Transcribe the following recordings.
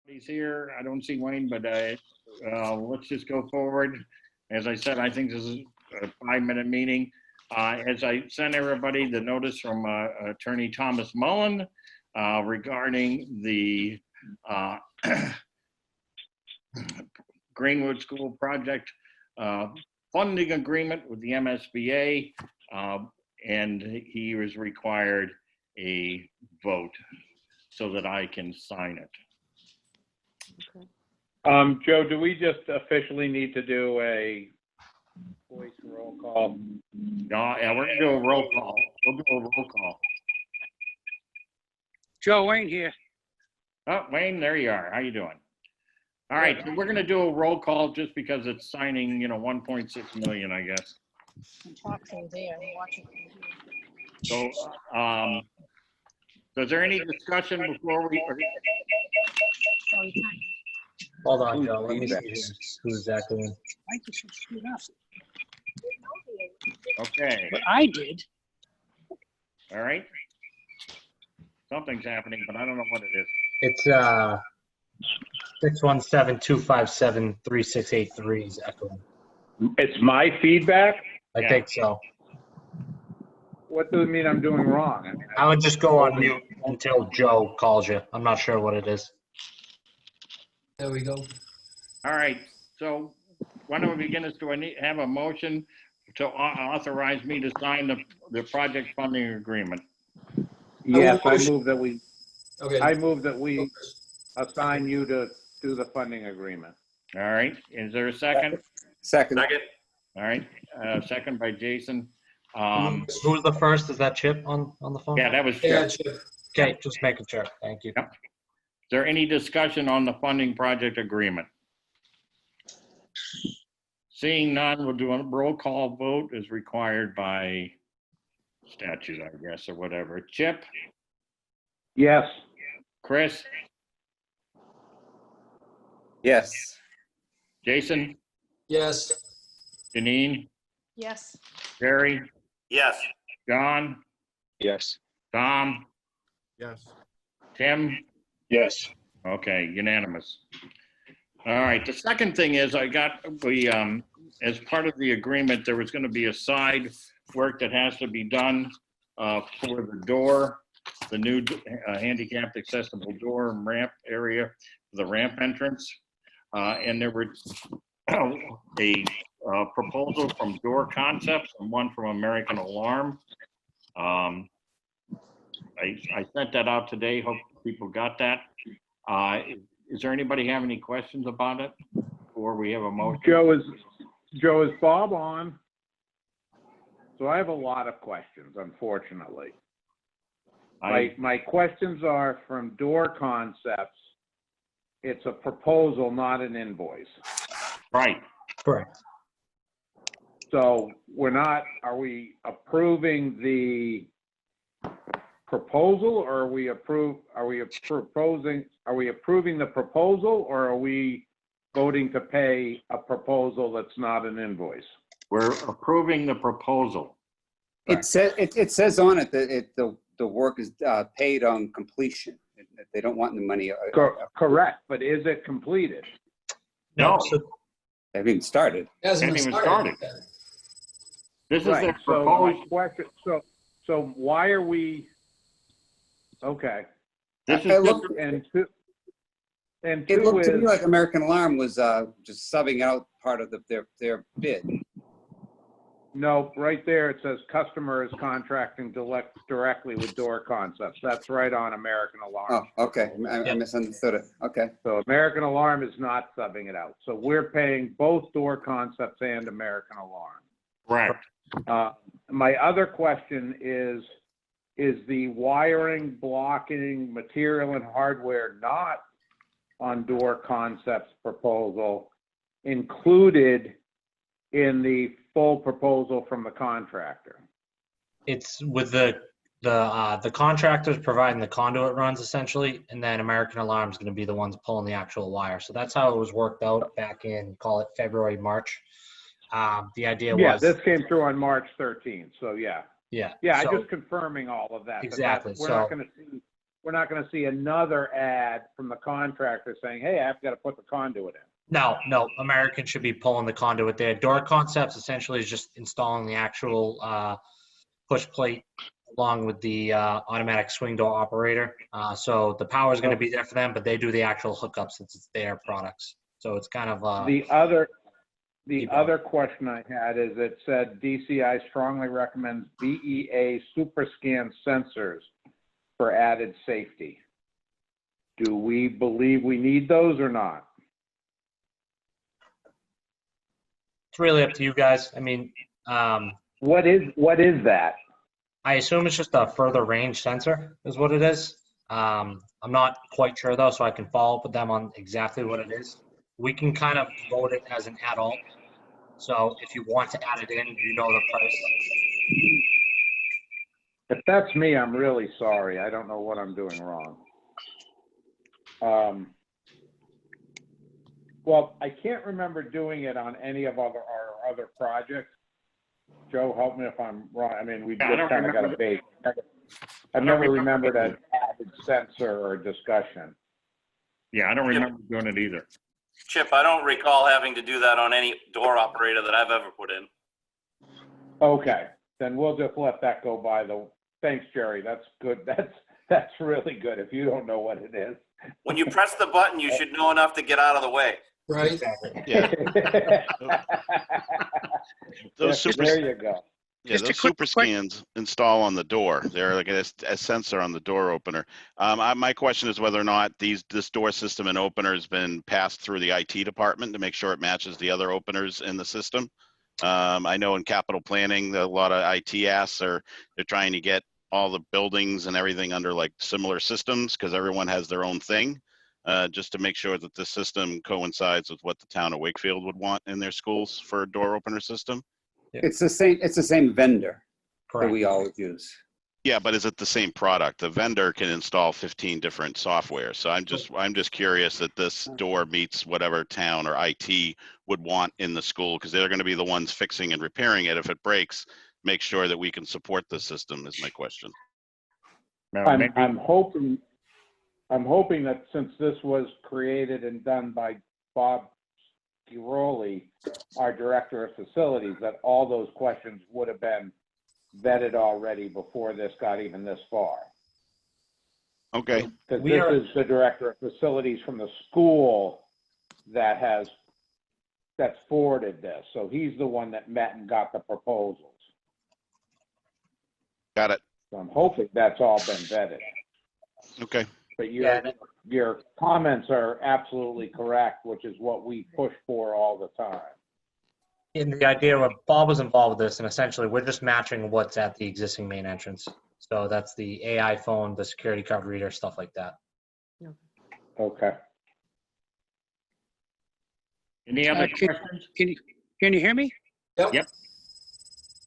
He's here. I don't see Wayne, but let's just go forward. As I said, I think this is a 5-minute meeting. As I sent everybody the notice from Attorney Thomas Mullen regarding the Greenwood School project funding agreement with the MSBA, and he was required a vote so that I can sign it. Okay. Joe, do we just officially need to do a voice roll call? No, yeah, we're gonna do a roll call. We'll do a roll call. Joe Wayne here. Oh, Wayne, there you are. How you doing? All right, so we're gonna do a roll call just because it's signing, 1.6 million, I guess. I'm talking there, I'm watching. So, is there any discussion before we? Oh, you can't. Hold on, Joe. Let me see who's exactly in. I just screwed up. Okay, But I did. all right. Something's happening, but I don't know what it is. It's 617-257-3683 is echoing. It's my feedback? I Yeah. think so. What does it mean I'm doing wrong? I mean, I would just go on mute until Joe calls you. I'm not sure what it is. There we go. All right, so why don't we begin this? Do I need have a motion to authorize me to sign the project funding agreement? yes, I motion- move that we, Okay. I move that we assign you to do the funding agreement. All right, is there a second? Second. All right, second by Jason. Who's the first? Is that Chip on the phone? Yeah, that was Yeah, Chip. Is Chip. Okay, just making sure. Thank you. there any discussion on the funding project agreement? Seeing none, we'll do a roll call vote as required by statute, I guess, or whatever. Chip, Yes. Chris, Yes. Jason, Yes. Janine, Yes, Jerry, Yes. John, Yes. Tom, Yes. Tim? Yes. Okay, unanimous. All right, the second thing is as part of the agreement, there was gonna be a side work that has to be done for the door, the new handicapped accessible door and ramp area, the ramp entrance. And there were a proposal from Door Concepts and one from American Alarm. I sent that out today. Hope people got that. Is there anybody have any questions about it before we have a motion? Joe, is Bob on? So I have a lot of questions, unfortunately. My questions are from Door Concepts. It's a proposal, not an invoice. Right. Correct. So are we approving the proposal, or are we approving the proposal, or are we voting to pay a proposal that's not an invoice? We're approving the proposal. It says on it that the work is paid on completion. They don't want the money. Correct, but is it completed? No. So They haven't even started. Hasn't Hasn't even started. This is Right, their so my proposed. question, so why are we, okay. This is It looked, And two it is, looked to me like American Alarm was just subbing out part of their bid. no, right there, it says customer is contracting directly with Door Concepts. That's right on American Alarm. Oh, okay. I misunderstood it. Okay. So American Alarm is not subbing it out. So we're paying both Door Concepts and American Alarm. correct. My other question is the wiring, blocking, material and hardware not on Door Concepts proposal included in the full proposal from the contractor? it's with the contractors providing the conduit runs essentially, and then American Alarm is going to be the ones pulling the actual wire. So that's how it was worked out back in, call it February, March. The idea Yeah, was this came through on March 13th, so yeah. yeah. Yeah, so, I'm just confirming all of that. but Exactly, we're not gonna see, we're not gonna see another ad from the contractor saying, hey, I've got to put the conduit in. No, no, American should be pulling the conduit there. Door Concepts essentially is just installing the actual push plate along with the automatic swing door operator. So the power is going to be there for them, but they do the actual hookup since it's their products. So it's kind of The other question I had is it said DCI strongly recommends BEA super scan sensors for added safety. Do we believe we need those or not? it's really up to you guys. I mean, What is that? I assume it's just a further range sensor is what it is. I'm not quite sure though, so I can follow up with them on exactly what it is. We can kind of vote it as an add-on. So if you want to add it in, you know the price. If that's me, I'm really sorry. I don't know what I'm doing wrong. Well, I can't remember doing it on any of our other projects. Joe, help me if I'm wrong. I mean, we Yeah, I just don't kind of got a remember. base. I I've don't never remember remembered an added sensor or discussion. Yeah, I don't remember doing it either. Chip, I don't recall having to do that on any door operator that I've ever put in. Okay, then we'll just let that go by the, thanks, Jerry. That's good. That's really good if you don't know what it is. When you press the button, you should know enough to get out of the way. Right? Yeah. Those super, There you go. yeah, Just a those quick super scans install on the door. They're like a sensor on the door opener. My question is whether or not this door system and opener has been passed through the IT department to make sure it matches the other openers in the system. I know in capital planning, a lot of IT asks they're trying to get all the buildings and everything under like similar systems because everyone has their own thing, just to make sure that the system coincides with what the town of Wakefield would want in their schools for a door opener system. It's the same vendor that Correct. we always use. Yeah, but is it the same product? The vendor can install 15 different software. So I'm just curious that this door meets whatever town or IT would want in the school because they're going to be the ones fixing and repairing it. If it breaks, make sure that we can support the system is my question. Now, maybe- I'm hoping that since this was created and done by Bob Giroli, our director of facilities, that all those questions would have been vetted already before this got even this far. Okay. Because We this are- is the director of facilities from the school that's forwarded this. So he's the one that met and got the proposals. Got it. So I'm hoping that's all been vetted. Okay. But Yeah, your comments are absolutely correct, which is what we push for all the time. And the idea of Bob was involved with this, and essentially we're just matching what's at the existing main entrance. So that's the AI phone, the security card reader, stuff like that. Okay. Any other Can- questions? Can you hear me? Yep.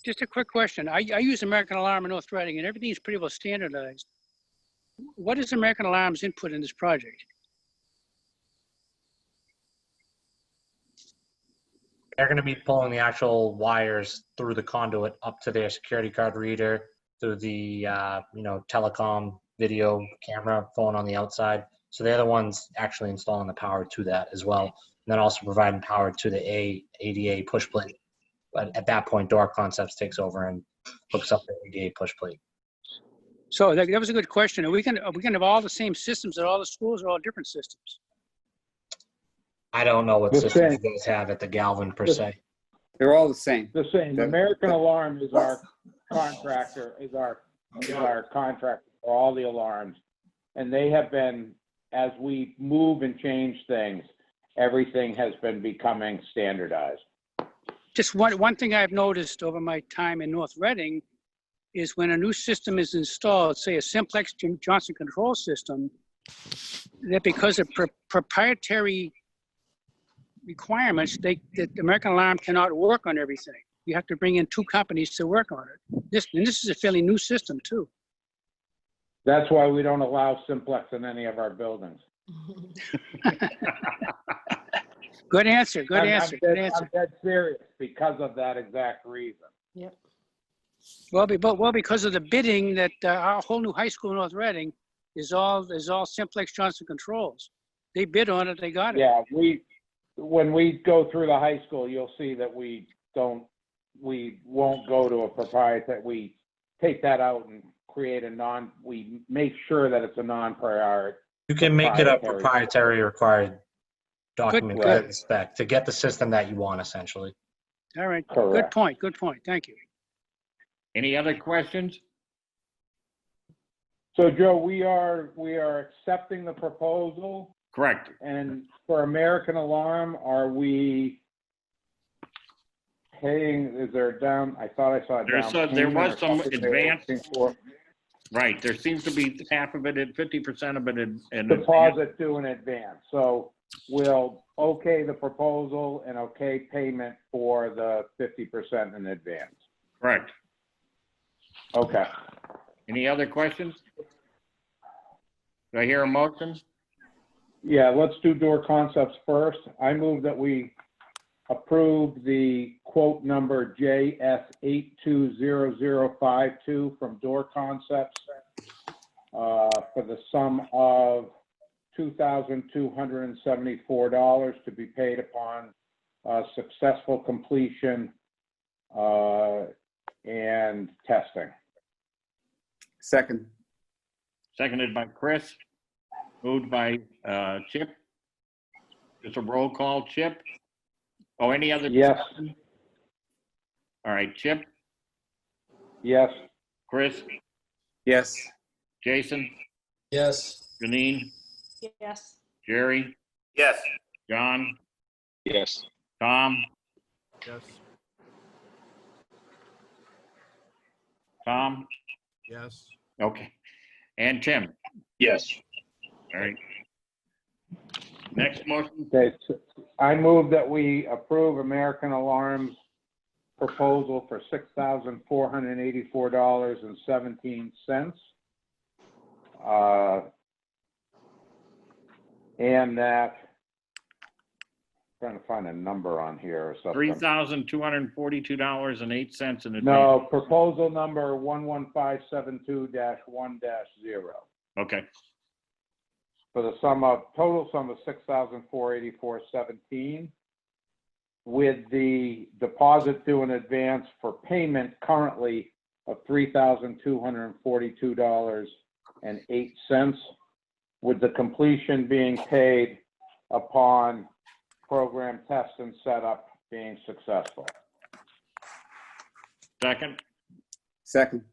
Just a quick question. I use American Alarm in North Reading, and everything's pretty well standardized. What is American Alarm's input in this project? They're going to be pulling the actual wires through the conduit up to their security card reader, through the telecom video camera phone on the outside. So they're the ones actually installing the power to that as well, and then also providing power to the ADA push plate. But at that point, Door Concepts takes over and hooks up the ADA push plate. So that was a good question. Are we gonna have all the same systems at all the schools or all different systems? I don't know what The systems same. you guys have at the Galvin per se. They're all the same. The same. American Alarm is our contractor, is our contractor for all the alarms. And they have been, as we move and change things, everything has been becoming standardized. Just one thing I've noticed over my time in North Reading is when a new system is installed, say a Simplex Johnson control system, that because of proprietary requirements, that American Alarm cannot work on everything. You have to bring in two companies to work on it. This is a fairly new system too. That's why we don't allow Simplex in any of our buildings. Good answer, good answer, good I'm answer. dead serious because of that exact reason. Well, because of the bidding that our whole new high school in North Reading, is all Simplex Johnson Controls. They bid on it, they got it. Yeah, when we go through the high school, you'll see that we won't go to a proprietary. We take that out and create we make sure that it's a non-priority. You can make it a Proprietary. proprietary required document Good. by the spec to get the system that you want, essentially. All right, good Correct. point, thank you. Any other questions? So Joe, we are accepting the proposal, Correct. and for American Alarm, are we paying, is there a down, I thought I saw a down payment. There was or some something they were advance. looking for. Right, there seems to be half of it, 50% of it in Deposit due in advance, so we'll okay the proposal and okay payment for the 50% in advance. Correct. Okay. Any other questions? Do I hear a motion? Yeah, let's do door concepts first. I move that we approve the quote number JS820052 from Door Concepts for the sum of $2,274 to be paid upon successful completion and testing. Second. Seconded by Chris, moved by Chip. Just a roll call, Chip. Oh, any other Yes. discussion? All right, Chip, Yes. Chris, Yes. Jason, Yes. Janine, Yes. Jerry, Yes. John, Yes. Tom, Yes. Tom, Yes. okay, and Tim. Yes. All right. Next motion, Okay, so I move that we approve American Alarm's proposal for $6,484.17. And that, trying to find a number on here or something. $3,242.08 in advance. No, proposal number 11572-1-0 Okay, for the total sum of $6,484.17 with the deposit due in advance for payment currently of $3,242.08, with the completion being paid upon program test and setup being successful. second, Second.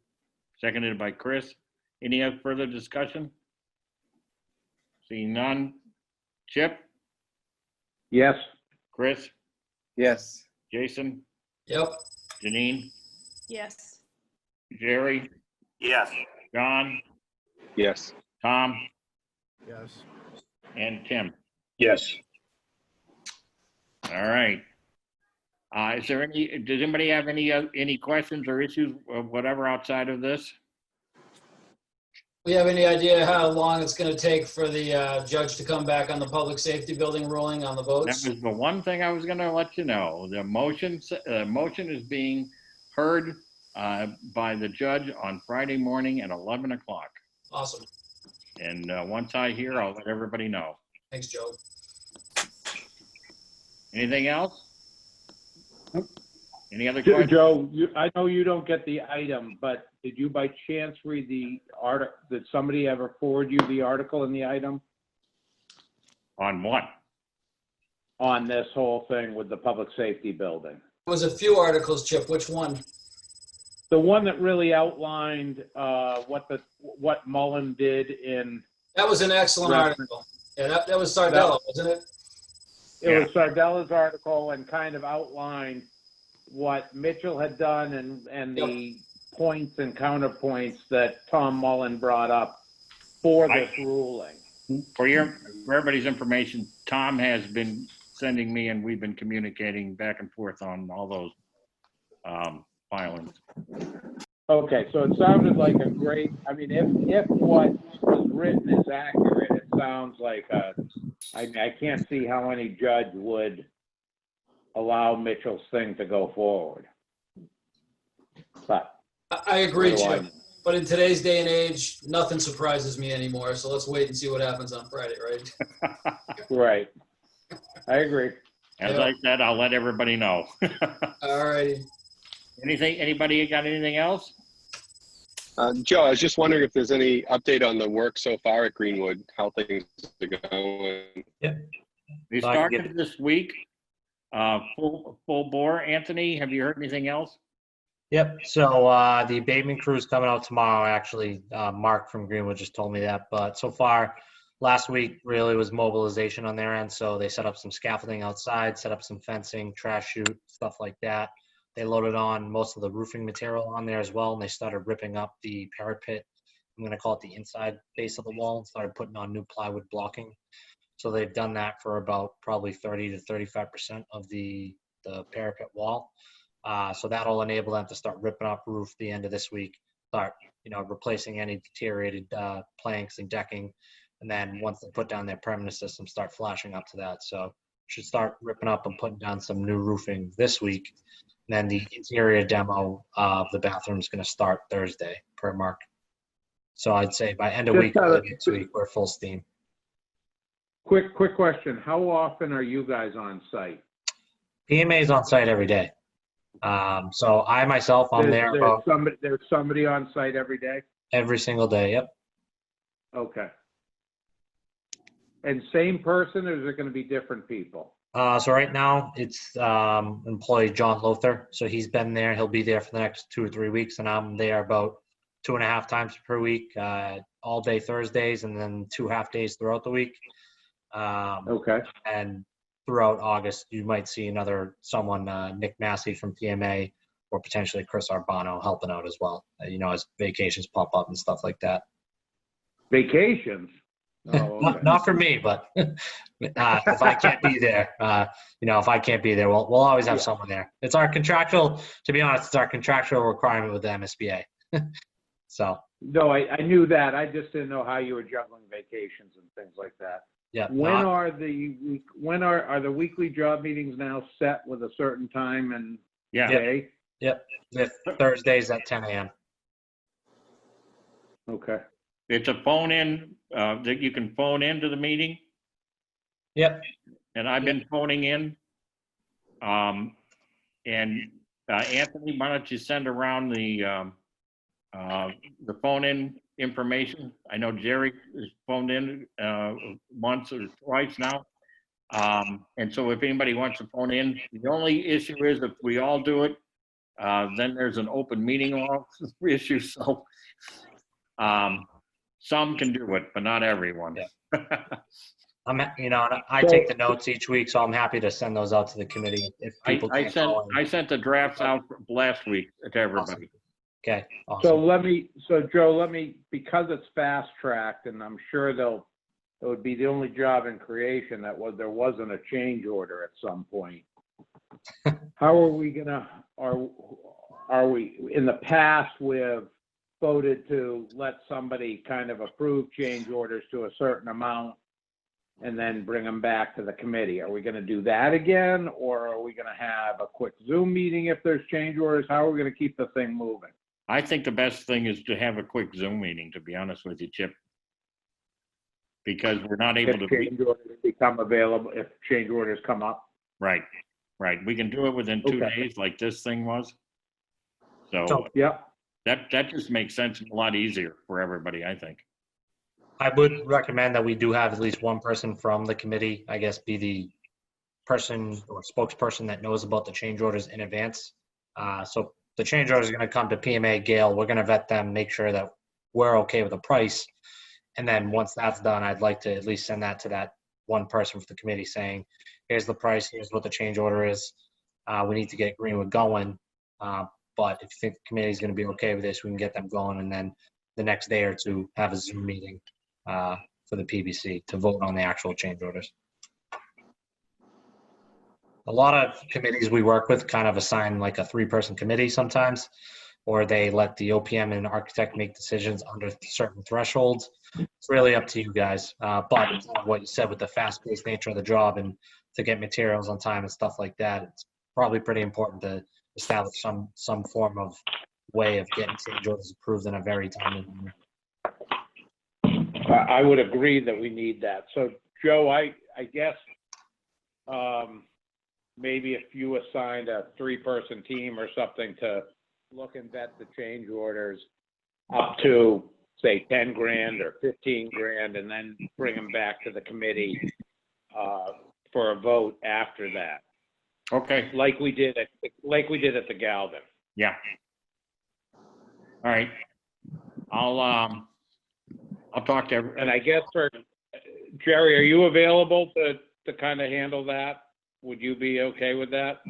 seconded by Chris. Any other further discussion? Seeing none. Chip, Yes. Chris, Yes. Jason, Yep. Janine, Yes. Jerry, Yes. John, Yes. Tom, Yes. and Tim. Yes. All right. Does anybody have any questions or issues of whatever outside of this? We have any idea how long it's going to take for the judge to come back on the public safety building ruling on the That votes? was the one thing I was gonna let you know. The motion is being heard by the judge on Friday morning at 11 o'clock. Awesome. And once I hear, I'll let everybody know. Thanks, Joe. Anything else? Nope. Any other questions? Joe, I know you don't get the item, but did you by chance read the article? Did somebody ever forward you the article in the item On what? on this whole thing with the public safety building? There was a few articles, Chip. Which one? The one that really outlined what Mullen did in, That was an excellent Reference. article. Yeah, that was Sardello, wasn't it? it was Sardella's article, and kind of outlined what Mitchell had done and the points and counterpoints that Tom Mullen brought up for this ruling. For everybody's information, Tom has been sending me and we've been communicating back and forth on all those filings. Okay, so it sounded like a great, I mean, if what was written is accurate, it sounds like I can't see how any judge would allow Mitchell's thing to go forward. But I agree, what do I Chip. But in today's day and age, nothing surprises me anymore. So let's wait and see what happens on Friday, right? Right. I agree. As I said, I'll let everybody know. All righty. Anybody got anything else? Joe, I was just wondering if there's any update on the work so far at Greenwood, how things are going. We So I can started this week, full bore. Anthony, have you heard anything else? Yep. So the abatement crew is coming out tomorrow. Actually, Mark from Greenwood just told me that. But so far, last week really was mobilization on their end. So they set up some scaffolding outside, set up some fencing, trash chute, stuff like that. They loaded on most of the roofing material on there as well, and they started ripping up the parapet. I'm going to call it the inside base of the wall, and started putting on new plywood blocking. So they've done that for about probably 30 to 35% of the parapet wall. So that'll enable them to start ripping up roof the end of this week, start, replacing any deteriorated planks and decking. And then once they put down their permanent system, start flashing up to that. So should start ripping up and putting down some new roofing this week. And then the interior demo of the bathroom is going to start Thursday per Mark. So I'd say by end of week, next week, we're full steam. Quick question. How often are you guys on site? PMA is on site every day. So I myself, I'm there about There's somebody on site every day? every single day. Yep. Okay. And same person, or is it going to be different people? So right now it's employee John Lothar. So he's been there. He'll be there for the next 2 or 3 weeks, and I'm there about 2.5 times per week, all day Thursdays, and then 2 half days throughout the week. Okay. And throughout August, you might see someone, Nick Massey from PMA, or potentially Chris Arbano helping out as well, as vacations pop up and stuff like that. Vacations? Oh, okay. Not for me, but if I can't be there, if I can't be there, we'll always have someone there. It's our contractual, to be honest, it's our contractual requirement with the MSBA. So. No, I knew that. I just didn't know how you were juggling vacations and things like that. Yeah. Are the weekly job meetings now set with a certain time and day? Yep. Thursdays at 10 a.m. Okay. It's a phone in, that you can phone into the meeting. Yep. And I've been phoning in. And Anthony, why don't you send around the phone in information? I know Jerry has phoned in once or twice now. And so if anybody wants to phone in, the only issue is if we all do it, then there's an open meeting law issue. So some can do it, but not everyone. Yeah. I take the notes each week, so I'm happy to send those out to the committee if people I sent the drafts out last week to everybody. Awesome. Okay. Awesome. Joe, because it's fast tracked, and I'm sure it would be the only job in creation there wasn't a change order at some point. How are we are we, in the past, we've voted to let somebody kind of approve change orders to a certain amount and then bring them back to the committee. Are we going to do that again, or are we going to have a quick Zoom meeting if there's change orders? How are we going to keep the thing moving? I think the best thing is to have a quick Zoom meeting, to be honest with you, Chip. Because we're not able to. Change orders become available, if change orders come up. Right. We can do it within 2 days like this thing was. So yeah. That just makes sense and a lot easier for everybody, I think. I would recommend that we do have at least one person from the committee, I guess, be the person or spokesperson that knows about the change orders in advance. So the change orders are going to come to PMA, Gale. We're going to vet them, make sure that we're okay with the price. And then once that's done, I'd like to at least send that to that one person for the committee saying, here's the price, here's what the change order is. We need to get Greenwood going. But if you think the committee is going to be okay with this, we can get them going. And then the next day or two, have a Zoom meeting for the PBC to vote on the actual change orders. A lot of committees we work with kind of assign like a 3-person committee sometimes, or they let the OPM and architect make decisions under certain thresholds. It's really up to you guys. But what you said with the fast-paced nature of the job and to get materials on time and stuff like that, it's probably pretty important to establish some form of way of getting change orders approved in a very timely manner. I would agree that we need that. So Joe, I guess, maybe if you assigned a 3-person team or something to look and vet the change orders up to, say, 10 grand or 15 grand, and then bring them back to the committee for a vote after that, Okay, like we did at the Galvin. yeah. All right. I'll talk to And I guess for Jerry, are you available to kind of handle that? Would you be okay with that?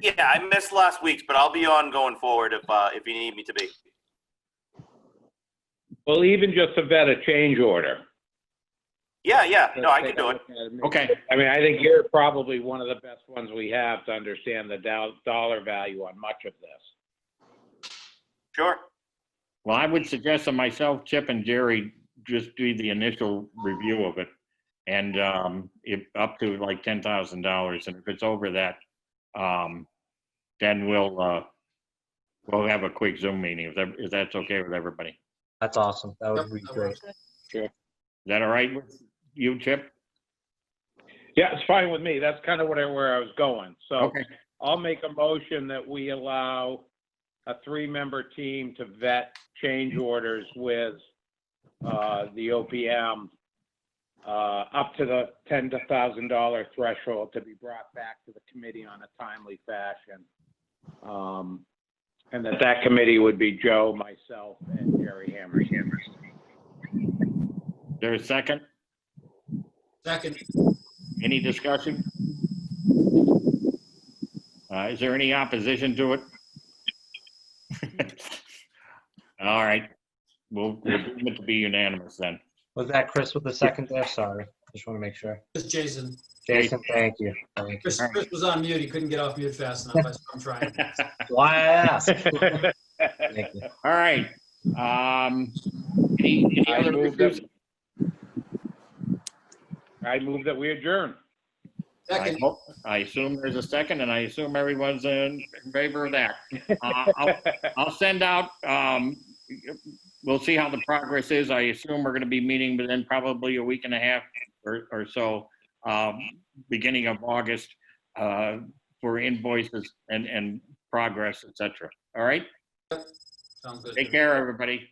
Yeah, I missed last week's, but I'll be on going forward if you need me to be. Well, even just to vet a change order. Yeah. No, I can do it. Okay. I mean, I think you're probably one of the best ones we have to understand the dollar value on much of this. Sure. Well, I would suggest that myself, Chip, and Jerry just do the initial review of it, and if up to like $10,000, and if it's over that, then we'll have a quick Zoom meeting if that's okay with everybody. That's awesome. That would Yep, be that great. works. Sure. Is that all right with you, Chip? Yeah, it's fine with me. That's kind of where I was going. So Okay. I'll make a motion that we allow a 3-member team to vet change orders with the OPM up to the $10,000 threshold to be brought back to the committee on a timely fashion. And that committee would be Joe, myself, and Jerry Hammerstein. Is there a second? Second. Any discussion? Is there any opposition to it? All right. We'll deem it to be unanimous then. Was that Chris with the second there? Sorry. Just want to make sure. It's Jason. Jason, thank you. Thank you. Chris was on mute. He couldn't get off mute fast enough. That's what I'm trying. Why I asked. Thank you. All right. Any I other move issues? that we adjourn. Second. I assume there's a second, and I assume everyone's in favor of that. I'll send out, we'll see how the progress is. I assume we're going to be meeting within probably a week and a half or so, beginning of August, for invoices and progress, et cetera. All right? Sounds good. Take care, everybody.